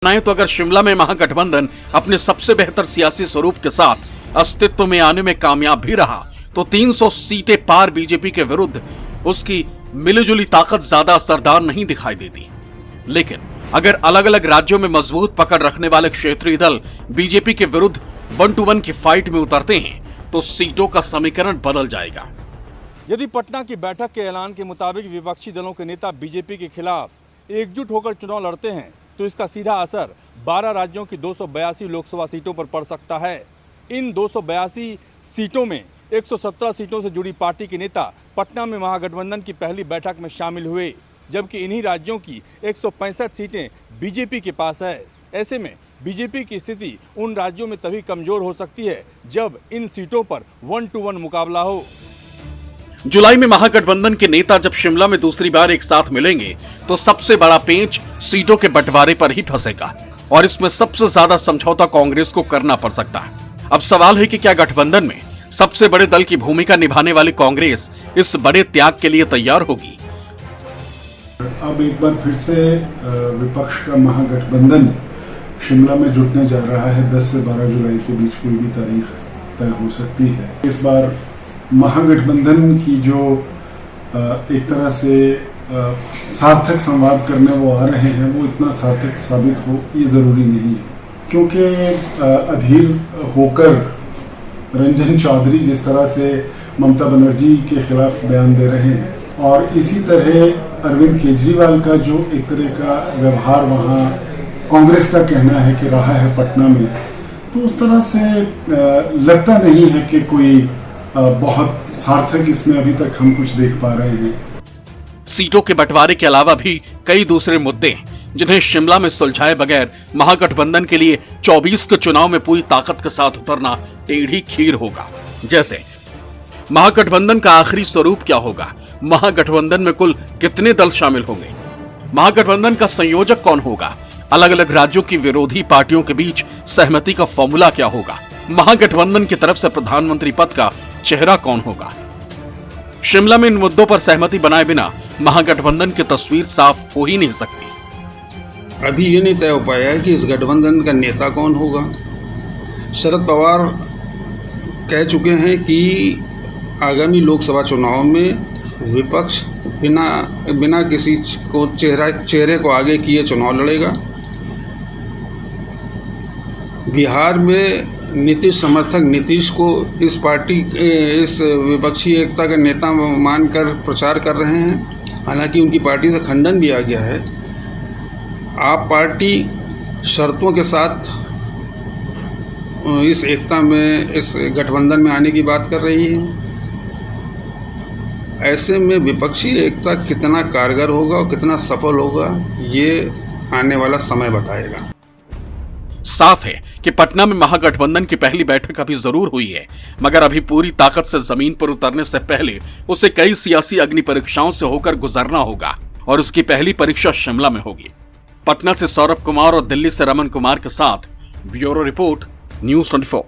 तो अगर शिमला में महागठबंधन अपने सबसे बेहतर सियासी स्वरूप के साथ अस्तित्व में आने में कामयाब भी रहा तो 300 सीटें पार बीजेपी के विरुद्ध उसकी मिलीजुली ताकत ज्यादा असरदार नहीं दिखाई देती। लेकिन अगर अलग अलग राज्यों में मजबूत पकड़ रखने वाले क्षेत्रीय दल बीजेपी के विरुद्ध 1 to 1 की फाइट में उतरते हैं तो सीटों का समीकरण बदल जाएगा। यदि पटना की बैठक के ऐलान के मुताबिक विपक्षी दलों के नेता बीजेपी के खिलाफ एकजुट होकर चुनाव लड़ते हैं तो इसका सीधा असर 12 राज्यों की 282 लोकसभा सीटों पर पड़ सकता है। इन 282 सीटों में 117 सीटों से जुड़ी पार्टी के नेता पटना में महागठबंधन की पहली बैठक में शामिल हुए, जबकि इन्हीं राज्यों की 165 सीटें बीजेपी के पास है। ऐसे में बीजेपी की स्थिति उन राज्यों में तभी कमजोर हो सकती है जब इन सीटों पर 1 to 1 मुकाबला हो। जुलाई में महागठबंधन के नेता जब शिमला में दूसरी बार एक साथ मिलेंगे तो सबसे बड़ा पेंच सीटों के बंटवारे पर ही फंसेगा और इसमें सबसे ज्यादा समझौता कांग्रेस को करना पड़ सकता है। अब सवाल है कि क्या गठबंधन में सबसे बड़े दल की भूमिका निभाने वाली कांग्रेस इस बड़े त्याग के लिए तैयार होगी। अब एक बार फिर से विपक्ष का महागठबंधन शिमला में जुटने जा रहा है। 10 से 12 जुलाई के बीच कोई भी तारीख तय हो सकती है। इस बार महागठबंधन की जो एक तरह से सार्थक संवाद करने वो आ रहे हैं वो इतना सार्थक साबित हो ये ज़रूरी नहीं है, क्योंकि अधीर होकर रंजन चौधरी जिस तरह से ममता बनर्जी के खिलाफ बयान दे रहे हैं और इसी तरह अरविंद केजरीवाल का जो एक तरह का व्यवहार वहाँ कांग्रेस का कहना है कि रहा है पटना में, तो उस तरह से लगता नहीं है कि कोई बहुत सार्थक इसमें अभी तक हम कुछ देख पा रहे हैं। सीटों के बंटवारे के अलावा भी कई दूसरे मुद्दे जिन्हें शिमला में सुलझाए बगैर महागठबंधन के लिए 24 के चुनाव में पूरी ताकत के साथ उतरना टेढ़ी खीर होगा। जैसे महागठबंधन का आखिरी स्वरूप क्या होगा, महागठबंधन में कुल कितने दल शामिल होंगे, महागठबंधन का संयोजक कौन होगा, अलग अलग राज्यों की विरोधी पार्टियों के बीच सहमति का फॉर्मूला क्या होगा, महागठबंधन की तरफ से प्रधानमंत्री पद का चेहरा कौन होगा। शिमला में इन मुद्दों पर सहमति बनाए बिना महागठबंधन की तस्वीर साफ हो ही नहीं सकती। अभी ये नहीं तय हो पाया है कि इस गठबंधन का नेता कौन होगा। शरद पवार कह चुके हैं कि आगामी लोकसभा चुनाव में विपक्ष बिना किसी को चेहरे को आगे किए चुनाव लड़ेगा। बिहार में नीतीश समर्थक नीतीश को इस विपक्षी एकता का नेता मानकर प्रचार कर रहे हैं। हालांकि उनकी पार्टी से खंडन भी आ गया है। आप पार्टी शर्तों के साथ इस एकता में, इस गठबंधन में आने की बात कर रही है। ऐसे में विपक्षी एकता कितना कारगर होगा और कितना सफल होगा ये आने वाला समय बताएगा। साफ है कि पटना में महागठबंधन की पहली बैठक अभी जरूर हुई है, मगर अभी पूरी ताकत से जमीन पर उतरने से पहले उसे कई सियासी अग्नि परीक्षाओं से होकर गुजरना होगा और उसकी पहली परीक्षा शिमला में होगी। पटना से सौरभ कुमार और दिल्ली से रमन कुमार के साथ ब्यूरो रिपोर्ट, न्यूज़ 24।